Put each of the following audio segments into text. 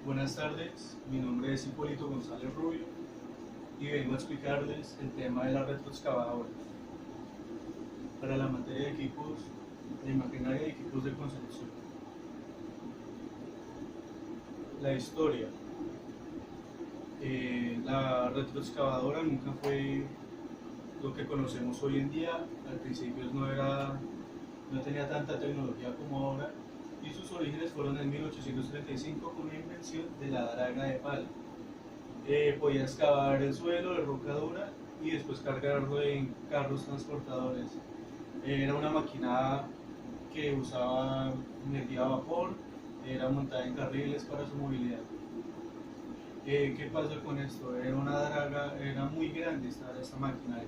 Buenas tardes, mi nombre es Hipólito González Rubio y vengo a explicarles el tema de la retroexcavadora para la materia de equipos de maquinaria y equipos de construcción. La historia. La retroexcavadora nunca fue lo que conocemos hoy en día. Al principio no tenía tanta tecnología como ahora y sus orígenes fueron en 1835 con la invención de la draga de pala. Podía excavar el suelo de roca dura y después cargarlo en carros transportadores. Era una máquina que usaba energía a vapor, era montada en carriles para su movilidad. ¿Qué pasó con esto? Era una draga, era muy grande esta máquina,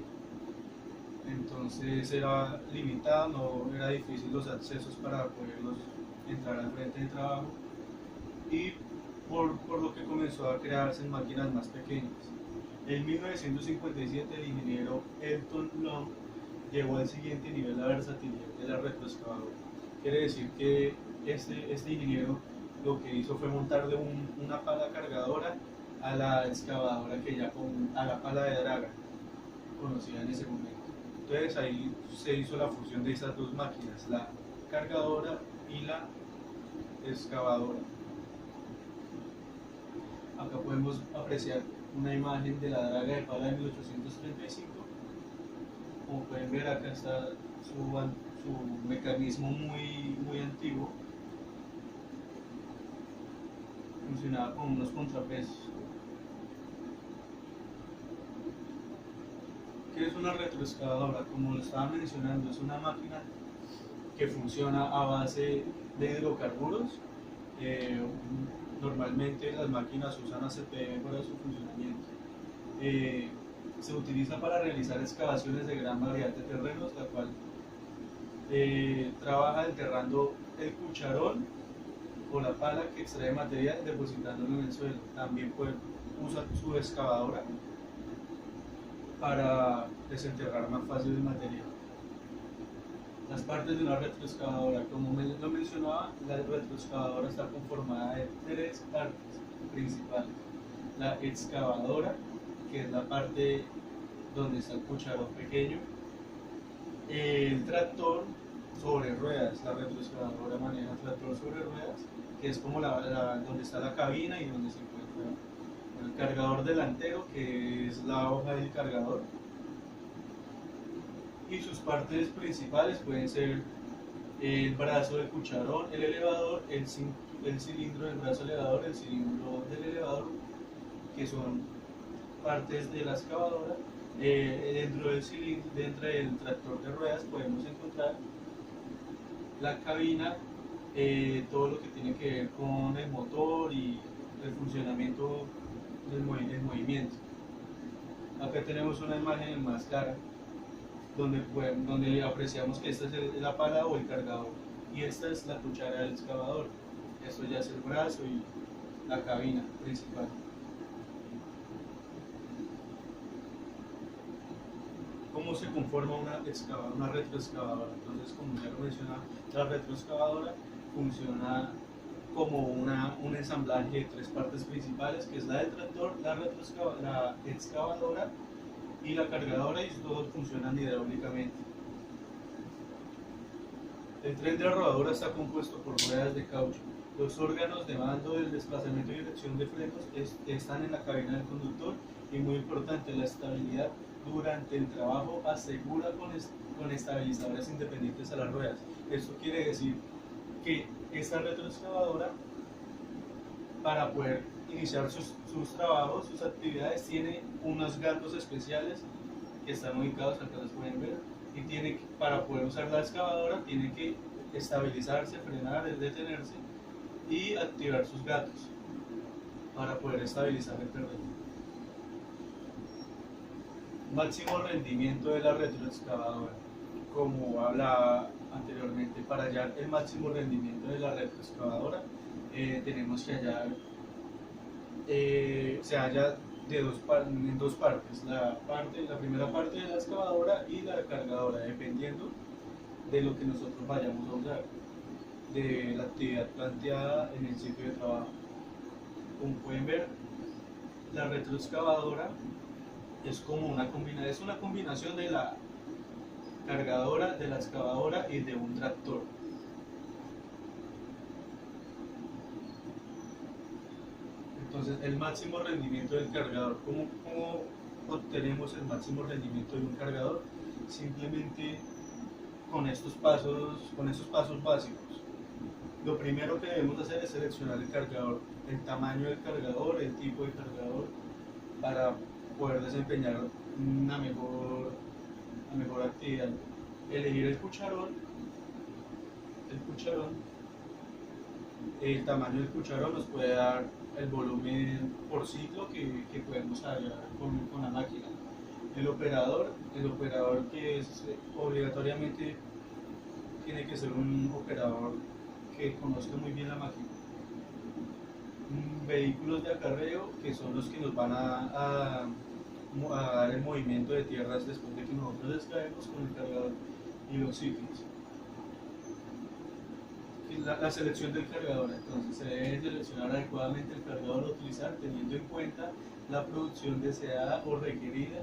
entonces era limitada, no era difícil los accesos para poderlos entrar al frente de trabajo y por lo que comenzó a crearse en máquinas más pequeñas. En 1957 el ingeniero Elton Long llevó al siguiente nivel la versatilidad de la retroexcavadora. Quiere decir que este ingeniero lo que hizo fue montarle una pala cargadora a la excavadora a la pala de draga conocida en ese momento. Entonces ahí se hizo la fusión de esas dos máquinas, la cargadora y la excavadora. Acá podemos apreciar una imagen de la draga de pala de 1835. Como pueden ver, acá está su mecanismo muy antiguo. Funcionaba con unos contrapesos. ¿Qué es una retroexcavadora? Como lo estaba mencionando, es una máquina que funciona a base de hidrocarburos. Normalmente las máquinas usan ACPM para su funcionamiento. Se utiliza para realizar excavaciones de gran variedad de terrenos, la cual trabaja enterrando el cucharón o la pala que extrae material depositándolo en el suelo. También usa su excavadora para desenterrar más fácil el material. Las partes de una retroexcavadora, como lo mencionaba, la retroexcavadora está conformada de tres partes principales. La excavadora, que es la parte donde está el cucharón pequeño. El tractor sobre ruedas, la retroexcavadora maneja tractor sobre ruedas, que es como donde está la cabina y donde se encuentra el cargador delantero, que es la hoja del cargador. Y sus partes principales pueden ser el brazo del cucharón, el elevador, el cilindro del brazo elevador, el cilindro del elevador, que son partes de la excavadora. Dentro del cilindro, dentro del tractor de ruedas podemos encontrar la cabina, todo lo que tiene que ver con el motor y el funcionamiento del movimiento. Acá tenemos una imagen más clara donde apreciamos que esta es la pala o el cargador y esta es la cuchara del excavador. Esto ya es el brazo y la cabina principal. ¿Cómo se conforma una retroexcavadora? Entonces, como ya lo mencionaba, la retroexcavadora funciona como un ensamblaje de tres partes principales, que es la del tractor, la excavadora y la cargadora, y todos funcionan hidráulicamente. El tren de rodadura está compuesto por ruedas de caucho. Los órganos de mando del desplazamiento y dirección de frenos están en la cabina del conductor y, muy importante, la estabilidad durante el trabajo asegura con estabilizadores independientes a las ruedas. Esto quiere decir que esta retroexcavadora, para poder iniciar sus trabajos, sus actividades, tiene unos gatos especiales que están ubicados, acá los pueden ver, y para poder usar la excavadora tiene que estabilizarse, frenar, detenerse y activar sus gatos para poder estabilizar el terreno. Máximo rendimiento de la retroexcavadora. Como hablaba anteriormente, para hallar el máximo rendimiento de la retroexcavadora tenemos que hallar, se halla en dos partes, la primera parte de la excavadora y la cargadora, dependiendo de lo que nosotros vayamos a usar, de la actividad planteada en el sitio de trabajo. Como pueden ver, la retroexcavadora es como es una combinación de la cargadora, de la excavadora y de un tractor. Entonces, el máximo rendimiento del cargador. ¿Cómo obtenemos el máximo rendimiento de un cargador? Simplemente con estos pasos básicos. Lo primero que debemos hacer es seleccionar el cargador, el tamaño del cargador, el tipo de cargador, para poder desempeñar una mejor actividad. Elegir el cucharón, el tamaño del cucharón nos puede dar el volumen por ciclo que podemos hallar con la máquina. El operador que es obligatoriamente tiene que ser un operador que conozca muy bien la máquina. Vehículos de acarreo, que son los que nos van a dar el movimiento de tierras después de que nosotros extraemos con el cargador, y los ciclos. La selección del cargador, entonces se debe seleccionar adecuadamente el cargador a utilizar teniendo en cuenta la producción deseada o requerida,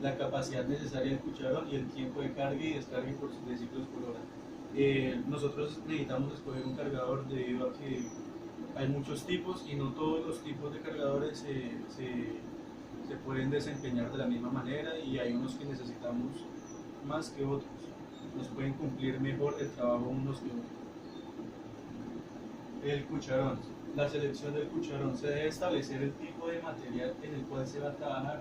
la capacidad necesaria del cucharón y el tiempo de carga y descarga de ciclos por hora. Nosotros necesitamos escoger un cargador debido a que hay muchos tipos y no todos los tipos de cargadores se pueden desempeñar de la misma manera, y hay unos que necesitamos más que otros. Nos pueden cumplir mejor el trabajo unos que otros. El cucharón. La selección del cucharón. Se debe establecer el tipo de material en el cual se va a trabajar.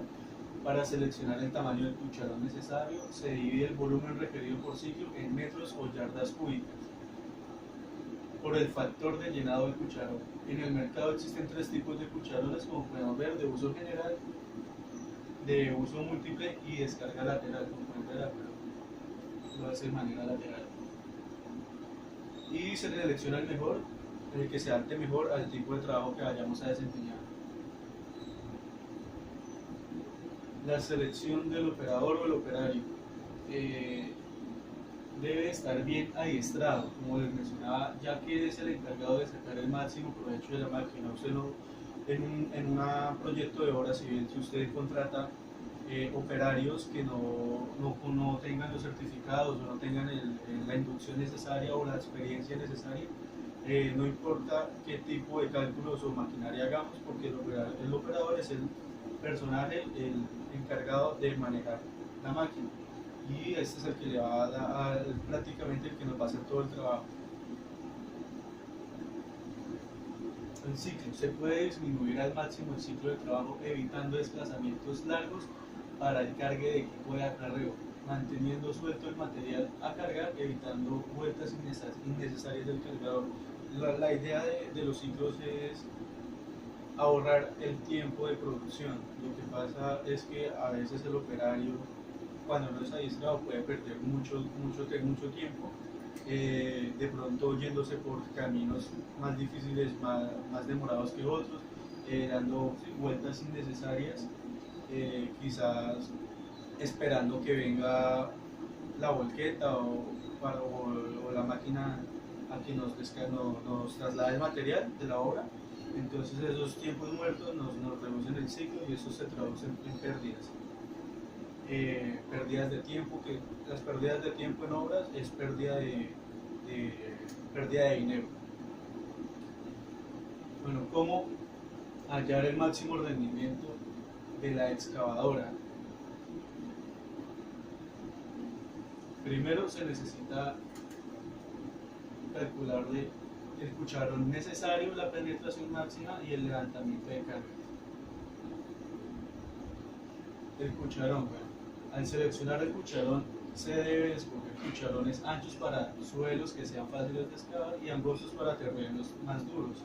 Para seleccionar el tamaño del cucharón necesario, se divide el volumen requerido por ciclo en metros o yardas cúbicas por el factor de llenado del cucharón. En el mercado existen tres tipos de cucharones, como podemos ver: de uso general, de uso múltiple y descarga lateral. Como pueden ver, lo hace de manera lateral. Y se selecciona el mejor, el que se adapte mejor al tipo de trabajo que vayamos a desempeñar. La selección del operador o el operario. Debe estar bien adiestrado, como les mencionaba, ya que es el encargado de sacar el máximo provecho de la máquina. Usted no, en un proyecto de obra civil, si usted contrata operarios que no tengan los certificados o no tengan la inducción necesaria o la experiencia necesaria, no importa qué tipo de cálculos o maquinaria hagamos, porque el operador es el personaje, el encargado de manejar la máquina, y este es el que le va a dar, prácticamente el que nos va a hacer todo el trabajo. El ciclo. Se puede disminuir al máximo el ciclo de trabajo evitando desplazamientos largos para el cargue de equipo de acarreo, manteniendo suelto el material a cargar, evitando vueltas innecesarias del cargador. La idea de los ciclos es ahorrar el tiempo de producción. Lo que pasa es que a veces el operario, cuando no está adiestrado, puede perder mucho tiempo, de pronto yéndose por caminos más difíciles, más demorados que otros, dando vueltas innecesarias, quizás esperando que venga la volqueta o la máquina a que nos traslade el material de la obra. Entonces esos tiempos muertos nos reducen el ciclo, y eso se traduce en pérdidas. Pérdidas de tiempo, que las pérdidas de tiempo en obras es pérdida de dinero. Bueno, ¿cómo hallar el máximo rendimiento de la excavadora? Primero se necesita calcularle el cucharón necesario, la penetración máxima y el levantamiento de cargas. El cucharón, bueno, al seleccionar el cucharón se debe escoger cucharones anchos para suelos que sean fáciles de excavar y angosos para terrenos más duros.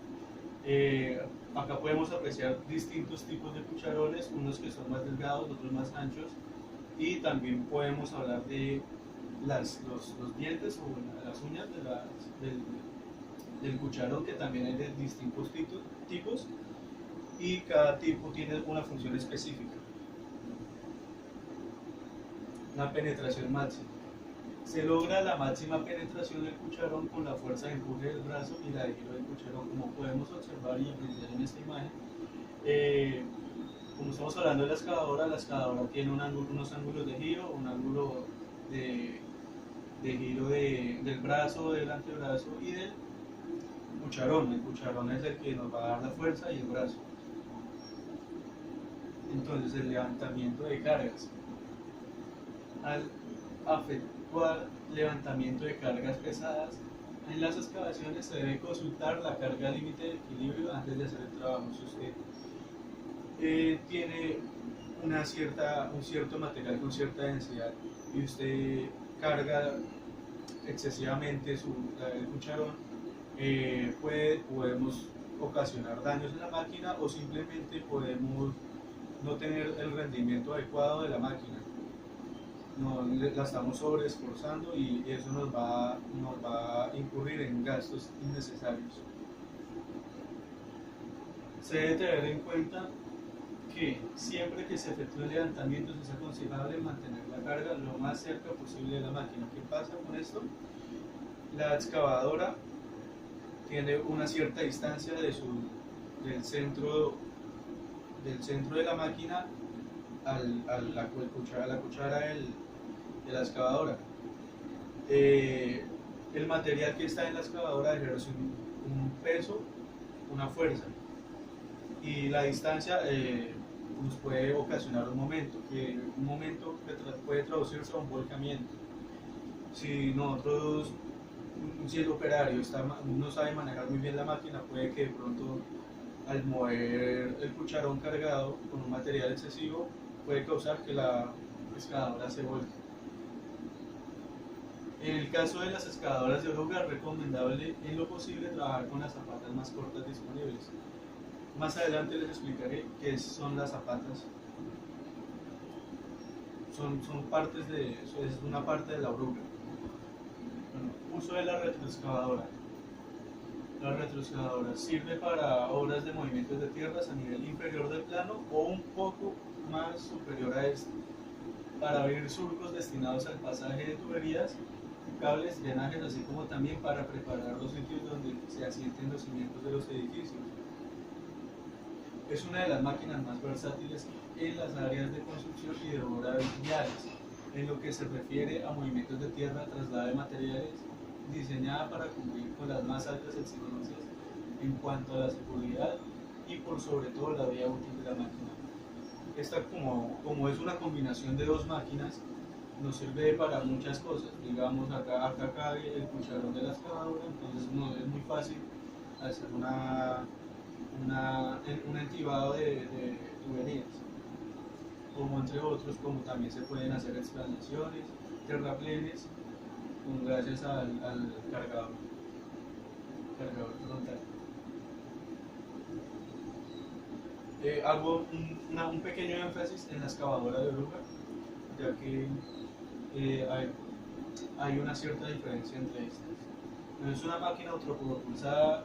Acá podemos apreciar distintos tipos de cucharones, unos que son más delgados, otros más anchos, y también podemos hablar de los dientes o las uñas del cucharón, que también hay de distintos tipos, y cada tipo tiene una función específica. La penetración máxima. Se logra la máxima penetración del cucharón con la fuerza de empuje del brazo y la de giro del cucharón, como podemos observar y apreciar en esta imagen. Eh, Como estamos hablando de la excavadora tiene unos ángulos de giro, un ángulo de giro del brazo, del antebrazo y del cucharón. El cucharón es el que nos va a dar la fuerza y el brazo. Entonces el levantamiento de cargas. Al efectuar levantamiento de cargas pesadas, en las excavaciones se debe consultar la carga límite de equilibrio antes de hacer el trabajo. Si usted tiene un cierto material con cierta densidad y usted carga excesivamente el cucharón, podemos ocasionar daños en la máquina o simplemente podemos no tener el rendimiento adecuado de la máquina. La estamos sobreesforzando y eso nos va a incurrir en gastos innecesarios. Se debe tener en cuenta que siempre que se efectúen levantamientos es aconsejable mantener la carga lo más cerca posible de la máquina. ¿Qué pasa con esto? La excavadora tiene una cierta distancia del centro de la máquina a la cuchara de la excavadora. El material que está en la excavadora ejerce un peso, una fuerza, y la distancia nos puede ocasionar un momento que puede traducirse a un volcamiento. Si el operario no sabe manejar muy bien la máquina, puede que de pronto al mover el cucharón cargado con un material excesivo puede causar que la excavadora se vuelque. En el caso de las excavadoras de oruga es recomendable en lo posible trabajar con las zapatas más cortas disponibles. Más adelante les explicaré qué son las zapatas. Son partes es una parte de la oruga. Bueno, uso de la retroexcavadora. La retroexcavadora sirve para obras de movimientos de tierras a nivel inferior del plano o un poco más superior a este, para abrir surcos destinados al pasaje de tuberías, cables, drenajes, así como también para preparar los sitios donde se asienten los cimientos de los edificios. Es una de las máquinas más versátiles en las áreas de construcción y de obras viales. En lo que se refiere a movimientos de tierra, traslado de materiales, diseñada para cumplir con las más altas exigencias en cuanto a la seguridad y por sobre todo la vida útil de la máquina. Esta, como es una combinación de dos máquinas, nos sirve para muchas cosas. Digamos, acá cabe el cucharón de la excavadora, entonces es muy fácil hacer un entibado de tuberías, como entre otros, como también se pueden hacer explanaciones, terraplenes, gracias al cargador frontal. Hago un pequeño énfasis en la excavadora de oruga, ya que hay una cierta diferencia entre estas. Es una máquina autopropulsada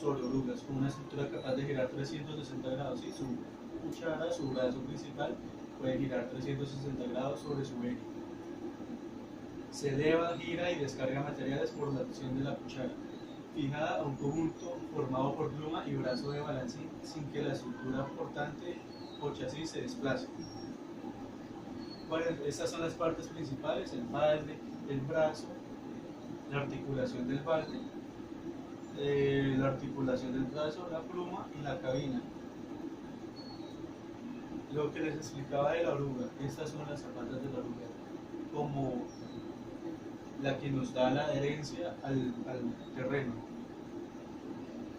sobre orugas, con una estructura capaz de girar 360 grados, y su cuchara, su brazo principal, puede girar 360 grados sobre su eje. Se eleva, gira y descarga materiales por la acción de la cuchara, fijada a un conjunto formado por pluma y brazo de balancín sin que la estructura portante o chasis se desplace. Bueno, estas son las partes principales: el balde, el brazo, la articulación del balde, la articulación del brazo, la pluma y la cabina. Lo que les explicaba de la oruga, estas son las zapatas de la oruga, como la que nos da la adherencia al terreno.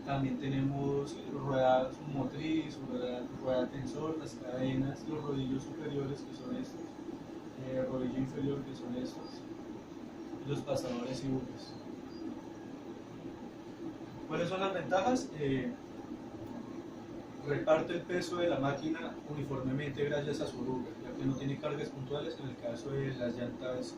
También tenemos rueda motriz, rueda tensor, las cadenas, los rodillos superiores, que son estos, rodillo inferior, que son estos, los pasadores y bujes. ¿Cuáles son las ventajas? Reparte el peso de la máquina uniformemente gracias a su oruga, ya que no tiene cargas puntuales en el caso de las llantas.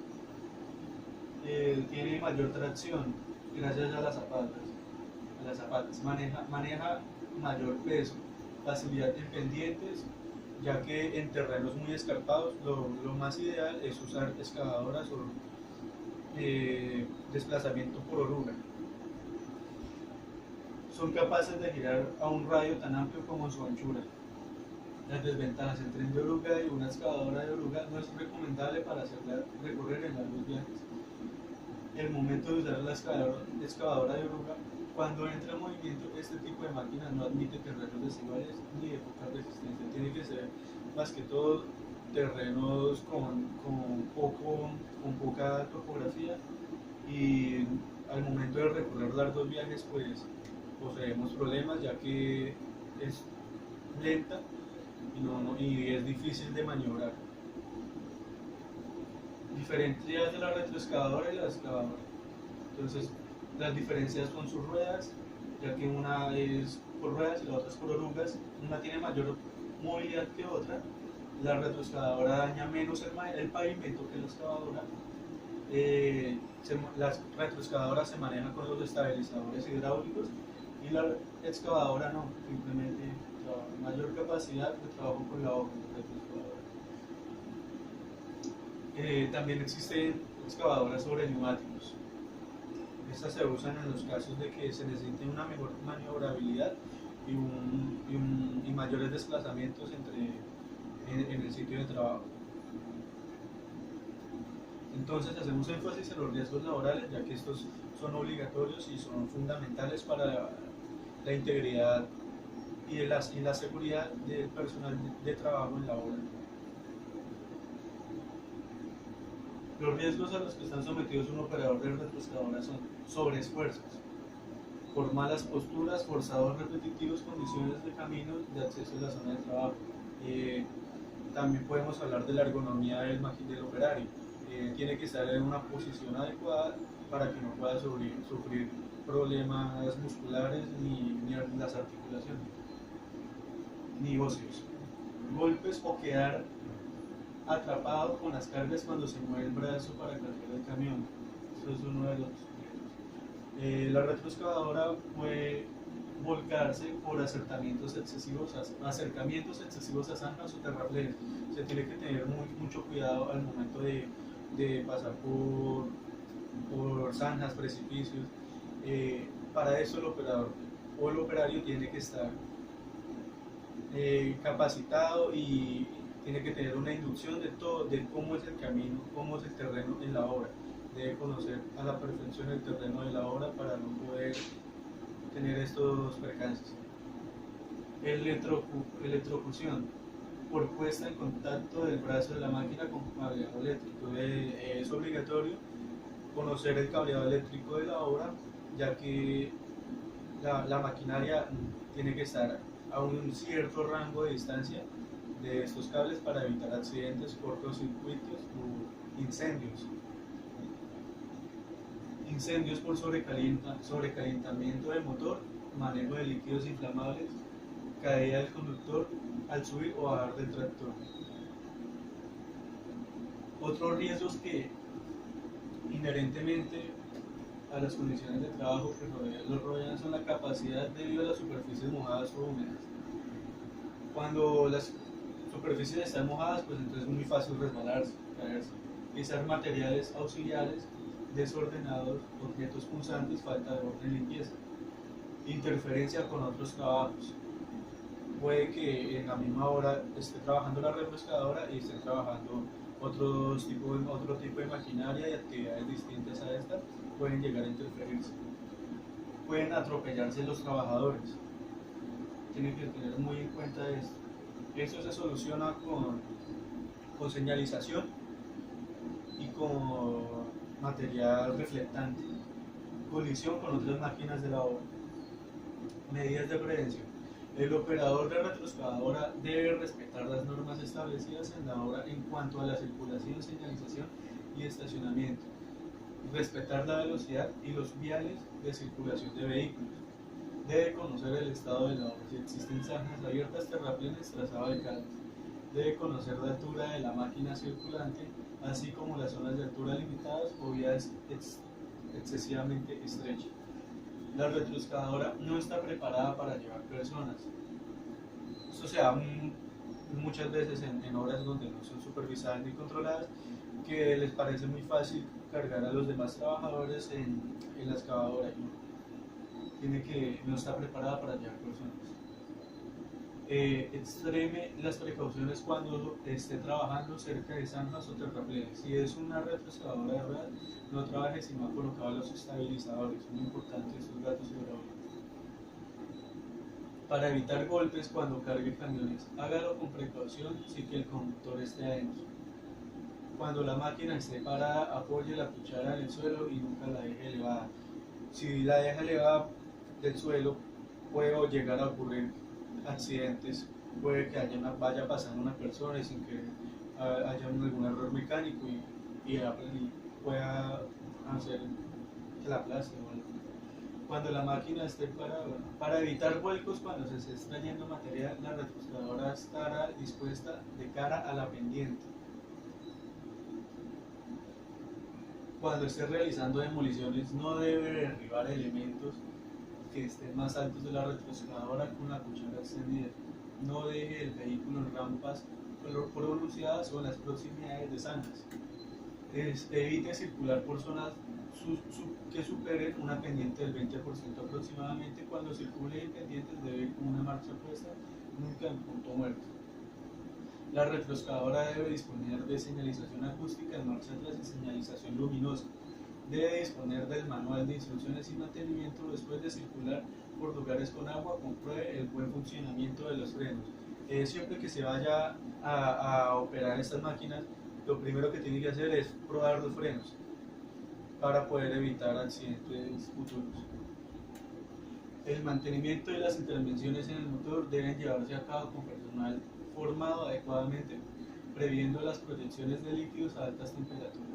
Tiene mayor tracción gracias a las zapatas, maneja mayor peso, facilidad en pendientes, ya que en terrenos muy escarpados lo más ideal es usar excavadoras desplazamiento por oruga. Son capaces de girar a un radio tan amplio como su anchura. Las desventajas: el tren de oruga y una excavadora de oruga no es recomendable para hacerla recorrer en largos viajes. El momento de usar la excavadora de oruga: cuando entra en movimiento, este tipo de máquina no admite terrenos desiguales ni de poca resistencia. Tiene que ser más que todo terrenos con poca topografía, y al momento de recorrer largos viajes pues poseemos problemas, ya que es lenta y es difícil de maniobrar. Diferencias de la retroexcavadora y la excavadora. Entonces, las diferencias son sus ruedas, ya que una es por ruedas y la otra es por orugas. Una tiene mayor movilidad que otra. La retroexcavadora daña menos el pavimento que la excavadora. Las retroexcavadoras se manejan con los estabilizadores hidráulicos y la excavadora no, simplemente mayor capacidad de trabajo con la hoja retroexcavadora. También existen excavadoras sobre neumáticos. Estas se usan en los casos de que se necesite una mejor maniobrabilidad y mayores desplazamientos en el sitio de trabajo. Entonces hacemos énfasis en los riesgos laborales, ya que estos son obligatorios y son fundamentales para la integridad y la seguridad del personal de trabajo en la obra. Los riesgos a los que están sometidos un operador de retroexcavadora son sobreesfuerzos por malas posturas, forzados repetitivos, condiciones de camino, de acceso a la zona de trabajo. También podemos hablar de la ergonomía del operario. Tiene que estar en una posición adecuada para que no pueda sufrir problemas musculares ni las articulaciones, ni óseos. Golpes o quedar atrapado con las cargas cuando se mueve el brazo para cargar el camión. Eso es uno de los riesgos. La retroexcavadora puede volcarse por acercamientos excesivos a zanjas o terraplenes. Se tiene que tener mucho cuidado al momento de pasar por zanjas, precipicios. Para eso el operador o el operario tiene que estar capacitado y tiene que tener una inducción de cómo es el camino, cómo es el terreno en la obra. Debe conocer a la perfección el terreno de la obra para no poder tener estos percances. Electrocución por puesta en contacto del brazo de la máquina con cableado eléctrico. Es obligatorio conocer el cableado eléctrico de la obra, ya que la maquinaria tiene que estar a un cierto rango de distancia de estos cables para evitar accidentes, cortocircuitos o incendios. Incendios por sobrecalentamiento del motor, manejo de líquidos inflamables, caída del conductor al subir o bajar del tractor. Otros riesgos que inherentemente a las condiciones de trabajo que los rodean son la capacidad debido a las superficies mojadas o húmedas. Cuando las superficies están mojadas, pues entonces es muy fácil resbalarse, caerse, pisar materiales auxiliares desordenados, objetos punzantes, falta de orden y limpieza, interferencia con otros trabajos. Puede que en la misma hora esté trabajando la retroexcavadora y esté trabajando otro tipo de maquinaria y actividades distintas a esta, pueden llegar a interferirse. Pueden atropellarse los trabajadores. Tienen que tener muy en cuenta esto. Esto se soluciona con señalización y con material reflectante, colisión con otras máquinas de la obra. Medidas de prevención. El operador de retroexcavadora debe respetar las normas establecidas en la obra en cuanto a la circulación, señalización y estacionamiento. Respetar la velocidad y los viales de circulación de vehículos. Debe conocer el estado de la obra, si existen zanjas abiertas, terraplenes, trazado de calles. Debe conocer la altura de la máquina circulante, así como las zonas de altura limitadas o vías excesivamente estrechas. La retroexcavadora no está preparada para llevar personas. Esto se da muchas veces en obras donde no son supervisadas ni controladas, que les parece muy fácil cargar a los demás trabajadores en la excavadora y no está preparada para llevar personas. Extreme las precauciones cuando esté trabajando cerca de zanjas o terraplenes. Si es una retroexcavadora de ruedas, no trabaje si no ha colocado los estabilizadores. Muy importante estos datos hidráulicos. Para evitar golpes cuando cargue camiones, hágalo con precaución sin que el conductor esté adentro. Cuando la máquina esté parada, apoye la cuchara en el suelo y nunca la deje elevada. Si la deja elevada del suelo, puede llegar a ocurrir accidentes, puede que vaya pasando una persona y sin que haya algún error mecánico y pueda hacer que la aplaste o algo. Cuando la máquina esté parada, para evitar vuelcos cuando se esté extrayendo material, la retroexcavadora estará dispuesta de cara a la pendiente. Cuando esté realizando demoliciones, no debe derribar elementos que estén más altos de la retroexcavadora con la cuchara extendida. No deje el vehículo en rampas pronunciadas o en las proximidades de zanjas. Evite circular por zonas que superen una pendiente del 20% aproximadamente. Cuando circule en pendientes debe ir con una marcha puesta, nunca en punto muerto. La retroexcavadora debe disponer de señalización acústica en marcha atrás y señalización luminosa. Debe disponer del manual de instrucciones y mantenimiento. Después de circular por lugares con agua, compruebe el buen funcionamiento de los frenos. Siempre que se vaya a operar estas máquinas, lo primero que tiene que hacer es probar los frenos para poder evitar accidentes futuros. El mantenimiento y las intervenciones en el motor deben llevarse a cabo con personal formado adecuadamente, previendo las proyecciones de líquidos a altas temperaturas.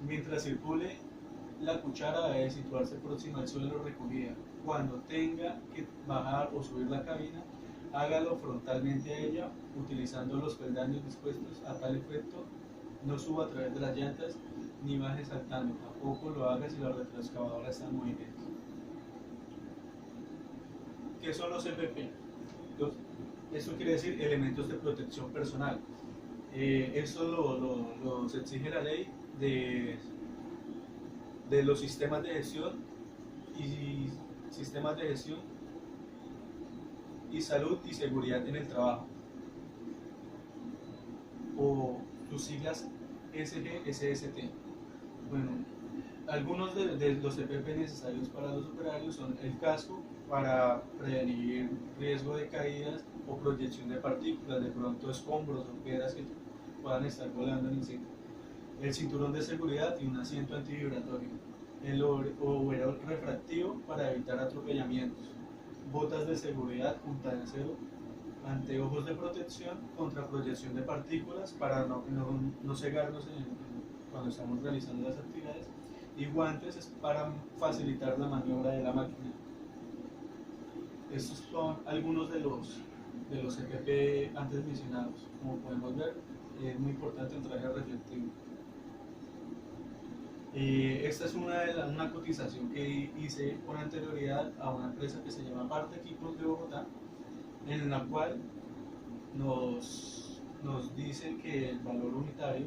Mientras circule, la cuchara debe situarse próxima al suelo recogida. Cuando tenga que bajar o subir la cabina, hágalo frontalmente a ella, utilizando los peldaños dispuestos a tal efecto. No suba a través de las llantas ni baje saltando. Tampoco lo haga si la retroexcavadora está en movimiento. ¿Qué son los EPP? Esto quiere decir elementos de protección personal. Eso los exige la ley de los sistemas de gestión y salud y seguridad en el trabajo, o sus siglas SGSST. Bueno, algunos de los EPP necesarios para los operarios son el casco para prevenir riesgo de caídas o proyección de partículas, de pronto escombros o piedras que puedan estar volando en el sitio, el cinturón de seguridad y un asiento antivibratorio, el overol refractivo para evitar atropellamientos, botas de seguridad punta de acero, anteojos de protección contra proyección de partículas para no cegarnos cuando estamos realizando las actividades, y guantes para facilitar la maniobra de la máquina. Estos son algunos de los EPP antes mencionados. Como podemos ver, es muy importante el traje reflectivo. Esta es una cotización que hice con anterioridad a una empresa que se llama Parte Equipos de Bogotá, en la cual nos dice que el valor unitario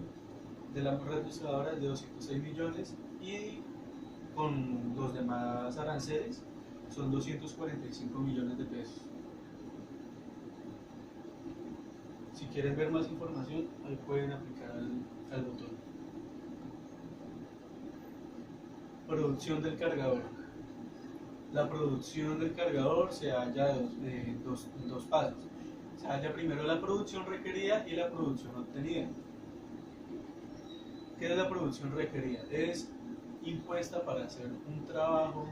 de la retroexcavadora es de 206 millones y con los demás aranceles son 245 millones de pesos. Si quieren ver más información, ahí pueden aplicar al botón. Producción del cargador. La producción del cargador se halla en dos pasos. Se halla primero la producción requerida y la producción obtenida. ¿Qué es la producción requerida? Es impuesta para hacer un trabajo,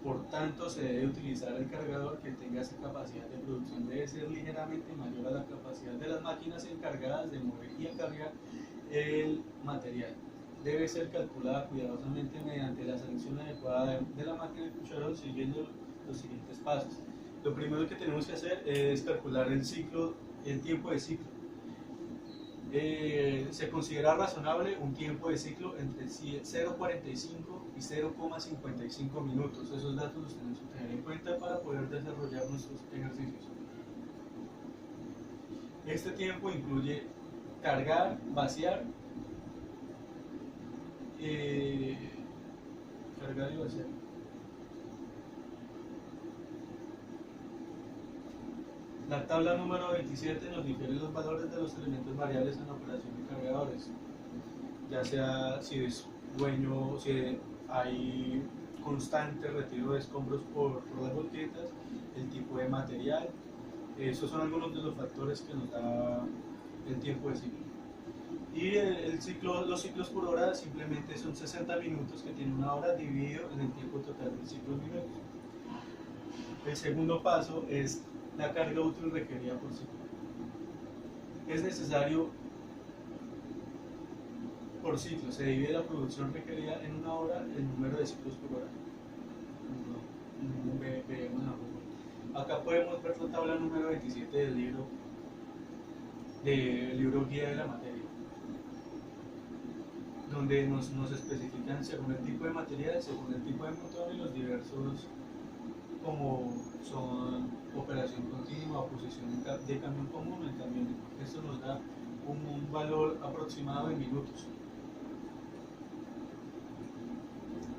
por tanto se debe utilizar el cargador que tenga esa capacidad de producción. Debe ser ligeramente mayor a la capacidad de las máquinas encargadas de mover y cargar el material. Debe ser calculada cuidadosamente mediante la selección adecuada de la máquina de cucharón, siguiendo los siguientes pasos. Lo primero que tenemos que hacer es calcular el tiempo de ciclo. Se considera razonable un tiempo de ciclo entre 0,45 y 0,55 minutos. Esos datos los tenemos que tener en cuenta para poder desarrollar nuestros ejercicios. Este tiempo incluye cargar, vaciar eh, cargar y vaciar. La tabla número 27 nos difiere los valores de los elementos variables en la operación de cargadores, ya sea si es dueño, si hay constante retiro de escombros por las volquetas, el tipo de material. Esos son algunos de los factores que nos da el tiempo de ciclo. Y el ciclo, los ciclos por hora simplemente son 60 minutos que tiene una hora dividido en el tiempo total del ciclo en minutos. El segundo paso es la carga útil requerida por ciclo. Es necesario por ciclo, se divide la producción requerida en una hora el número de ciclos por hora. Acá podemos ver la tabla número 27 del libro guía de la materia, donde nos especifican según el tipo de material, según el tipo de motor y los diversos, como son operación continua, posición de camión común en camión. Esto nos da un valor aproximado en minutos.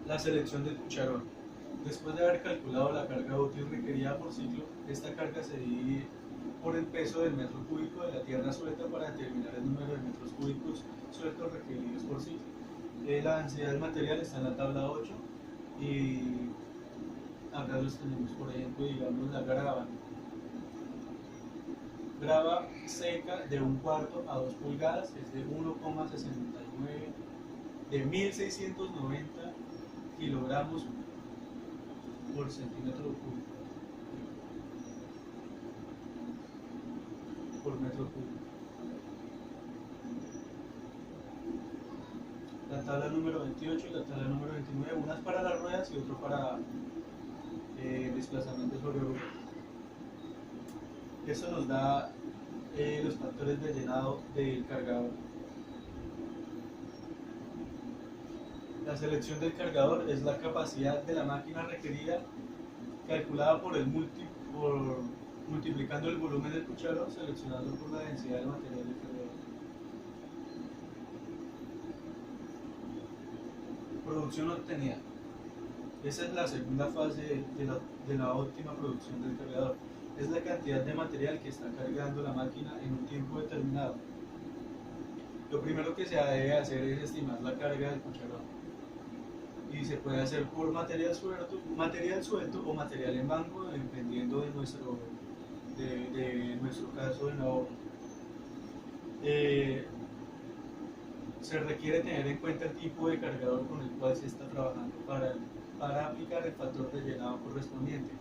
La selección del cucharón. Después de haber calculado la carga útil requerida por ciclo, esta carga se divide por el peso del metro cúbico de la tierra suelta para determinar el número de metros cúbicos sueltos requeridos por ciclo. La densidad del material está en la tabla 8 y acá los tenemos, por ejemplo, digamos la grava. Grava seca de 1/4 a 2 pulgadas es de 1,69 de 1690 kilogramos por centímetro cúbico por metro cúbico. La tabla número 28 y la tabla número 29, unas para las ruedas y otro para desplazamiento sobre ruedas. Eso nos da los factores de llenado del cargador. La selección del cargador es la capacidad de la máquina requerida calculada por multiplicando el volumen del cucharón seleccionado por la densidad del material del cargador. Producción obtenida. Esa es la segunda fase de la óptima producción del cargador. Es la cantidad de material que está cargando la máquina en un tiempo determinado. Lo primero que se debe hacer es estimar la carga del cucharón. Y se puede hacer por material suelto o material en banco, dependiendo de nuestro caso en la obra. Se requiere tener en cuenta el tipo de cargador con el cual se está trabajando para aplicar el factor de llenado correspondiente,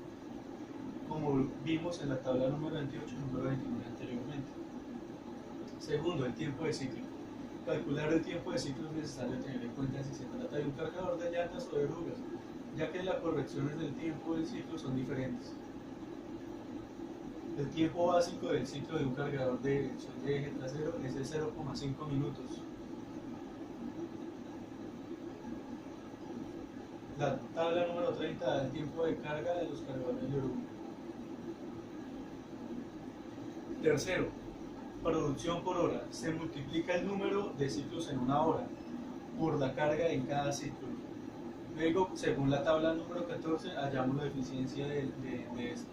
como vimos en la tabla número 28 y número 29 anteriormente. Segundo, el tiempo de ciclo. Calcular el tiempo de ciclo es necesario tener en cuenta si se trata de un cargador de llantas o de orugas, ya que las correcciones del tiempo del ciclo son diferentes. El tiempo básico del ciclo de un cargador de dirección de eje trasero es de 0,5 minutos. La tabla número 30 da el tiempo de carga de los cargadores de oruga. Tercero, producción por hora. Se multiplica el número de ciclos en una hora por la carga en cada ciclo. Luego, según la tabla número 14, hallamos la eficiencia de esto.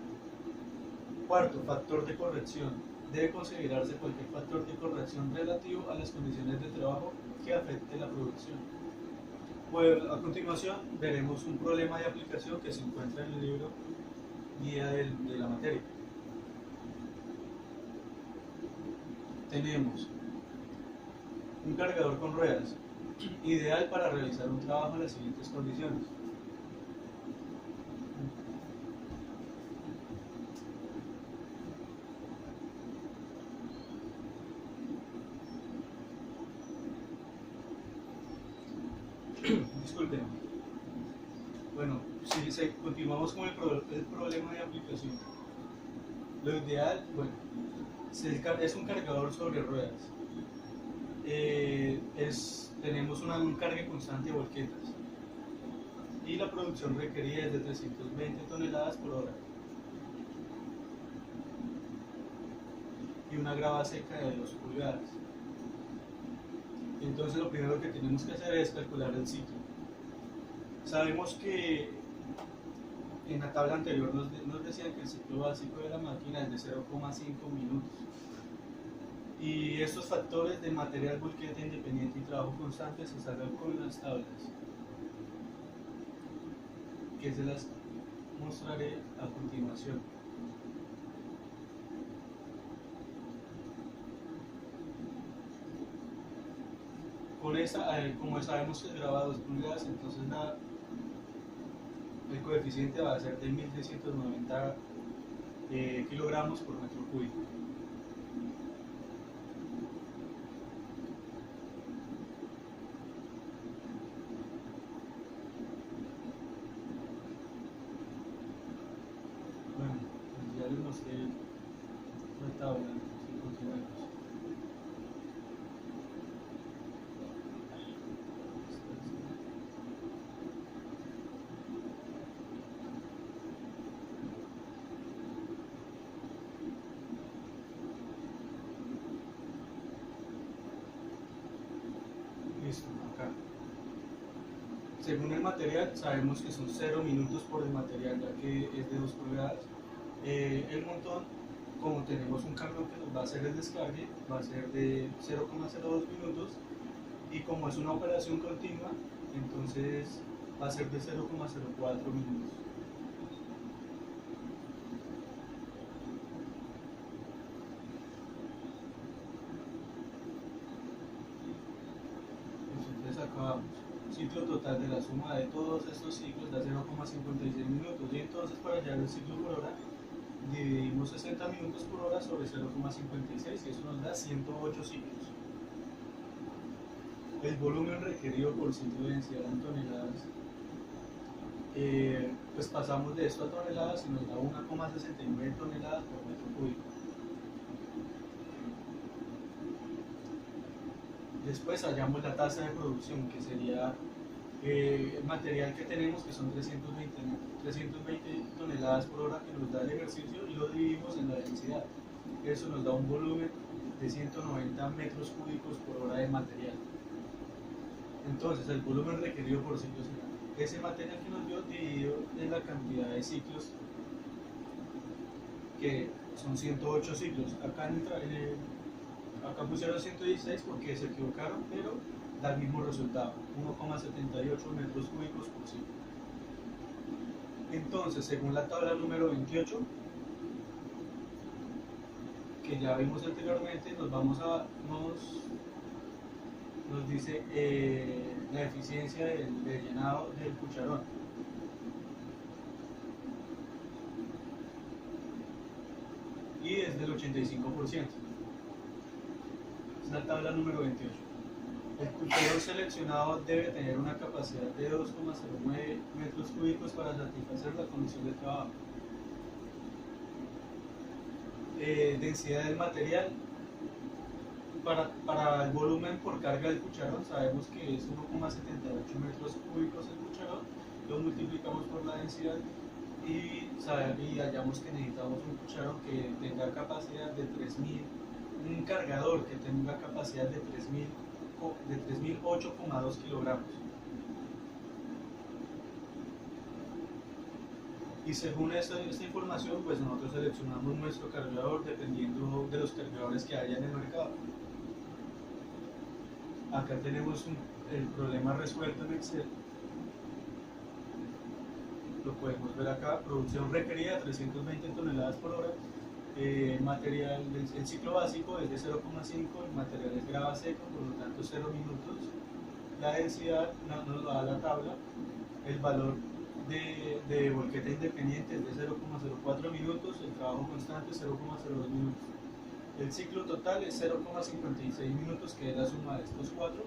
Cuarto, factor de corrección. Debe considerarse cualquier factor de corrección relativo a las condiciones de trabajo que afecte la producción. Pues, a continuación veremos un problema de aplicación que se encuentra en el libro guía de la materia. Tenemos un cargador con ruedas, ideal para realizar un trabajo en las siguientes condiciones. Disculpen. Bueno, si continuamos con el problema de aplicación. Lo ideal, bueno, es un cargador sobre ruedas. Tenemos un cargue constante de volquetas y la producción requerida es de 320 toneladas por hora y una grava seca de 2 pulgadas. Entonces lo primero que tenemos que hacer es calcular el ciclo. Sabemos que en la tabla anterior nos decían que el ciclo básico de la máquina es de 0,5 minutos. Y estos factores de material, volquete independiente y trabajo constante se salgan con las tablas, que se las mostraré a continuación. Con esa, como sabemos que es graba 2 pulgadas, entonces el coeficiente va a ser de 1690 kilogramos por metro cúbico. Bueno, pues ya les mostré la tabla, si continuamos. Listo, acá. Según el material, sabemos que son 0 minutos por el material, ya que es de 2 pulgadas. El montón, como tenemos un camión que nos va a hacer el descargue, va a ser de 0,02 minutos, y como es una operación continua, entonces va a ser de 0,04 minutos. Entonces acabamos. Ciclo total de la suma de todos estos ciclos da 0,56 minutos, y entonces para hallar el ciclo por hora dividimos 60 minutos por hora sobre 0,56 y eso nos da 108 ciclos. El volumen requerido por ciclo de densidad en toneladas, pues pasamos de esto a toneladas y nos da 1,69 toneladas por metro cúbico. Después hallamos la tasa de producción, que sería el material que tenemos, que son 320 toneladas por hora, que nos da el ejercicio, y lo dividimos en la densidad. Eso nos da un volumen de 190 metros cúbicos por hora de material. Entonces, el volumen requerido por ciclo será ese material que nos dio dividido en la cantidad de ciclos, que son 108 ciclos. Acá pusieron 116 porque se equivocaron, pero da el mismo resultado, 1,78 metros cúbicos por ciclo. Entonces, según la tabla número 28, que ya vimos anteriormente, nos dice la eficiencia del llenado del cucharón. Y es del 85%. Es la tabla número 28. El cucharón seleccionado debe tener una capacidad de 2,09 metros cúbicos para satisfacer la condición de trabajo. Densidad del material. Para el volumen por carga del cucharón, sabemos que es 1,78 metros cúbicos el cucharón, lo multiplicamos por la densidad y hallamos que necesitamos un cucharón que tenga capacidad de 3000, un cargador que tenga capacidad de 3008,2 kilogramos. Y según esta información, pues nosotros seleccionamos nuestro cargador dependiendo de los cargadores que haya en el mercado. Acá tenemos el problema resuelto en Excel. Lo podemos ver acá: producción requerida 320 toneladas por hora, material, el ciclo básico es de 0,5, el material es grava seco, por lo tanto 0 minutos. La densidad nos lo da la tabla, el valor de volquete independiente es de 0,04 minutos, el trabajo constante es 0,02 minutos. El ciclo total es 0,56 minutos, que es la suma de estos cuatro.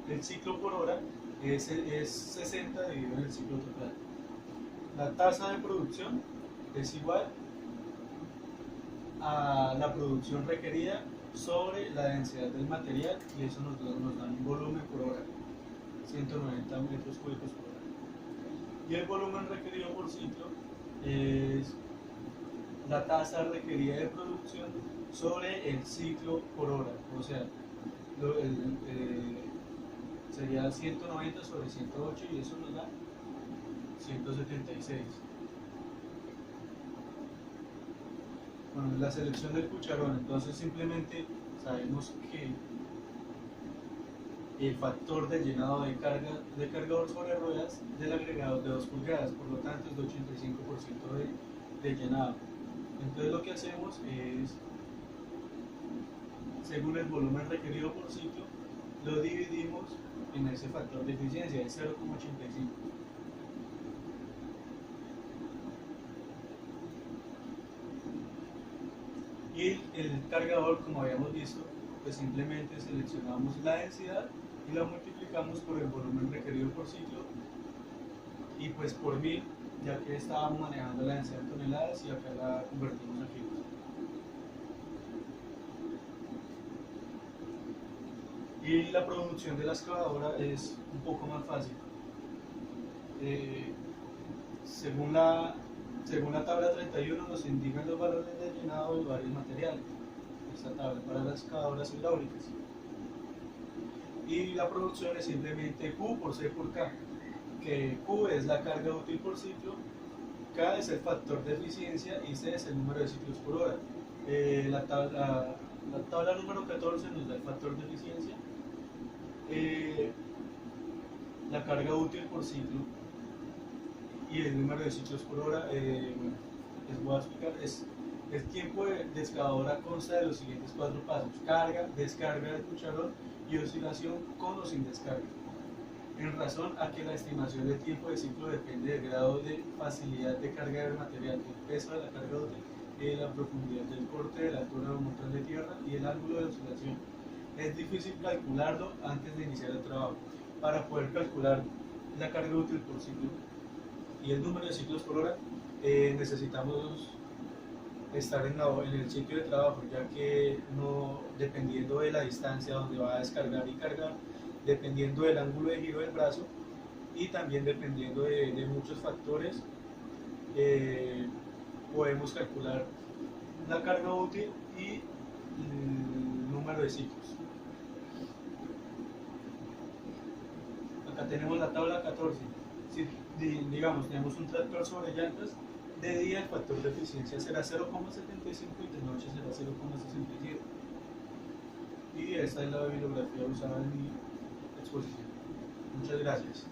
El ciclo por hora es 60 dividido en el ciclo total. La tasa de producción es igual a la producción requerida sobre la densidad del material, y eso nos da un volumen por hora, 190 metros cúbicos por hora. Y el volumen requerido por ciclo es la tasa requerida de producción sobre el ciclo por hora, o sea, lo- el, eh, sería 190 sobre 108 y eso nos da 176. Bueno, la selección del cucharón, entonces simplemente sabemos que el factor de llenado de cargador sobre ruedas del agregado es de 2 pulgadas, por lo tanto es de 85% de llenado. Entonces lo que hacemos es, según el volumen requerido por ciclo, lo dividimos en ese factor de eficiencia, de 0,85. Y el cargador, como habíamos visto, pues simplemente seleccionamos la densidad y la multiplicamos por el volumen requerido por ciclo y pues por 1000, ya que estábamos manejando la densidad en toneladas y acá la convertimos a kilos. Y la producción de la excavadora es un poco más fácil. Eh, según, la, según la tabla 31 nos indican los valores de llenado de varios materiales. Esta tabla para las excavadoras hidráulicas. Y la producción es simplemente Q por C por K, que Q es la carga útil por ciclo, K es el factor de eficiencia y C es el número de ciclos por hora. La tabla número 14 nos da el factor de eficiencia, la carga útil por ciclo y el número de ciclos por hora. Bueno, les voy a explicar. El tiempo de excavadora consta de los siguientes 4 pasos: carga, descarga del cucharón y oscilación con o sin descarga, en razón a que la estimación del tiempo de ciclo depende del grado de facilidad de carga del material, del peso de la carga útil, de la profundidad del corte, de la altura de un montón de tierra y el ángulo de oscilación. Es difícil calcularlo antes de iniciar el trabajo. Para poder calcular la carga útil por ciclo y el número de ciclos por hora, necesitamos estar en el sitio de trabajo, ya que no, dependiendo de la distancia donde va a descargar y cargar, dependiendo del ángulo de giro del brazo y también dependiendo de muchos factores, eh, podemos calcular la carga útil y el número de ciclos. Acá tenemos la tabla 14. Si digamos tenemos un tractor sobre llantas, de día el factor de eficiencia será 0,75 y de noche será 0,67. Y esta es la bibliografía usada en mi exposición. Muchas gracias.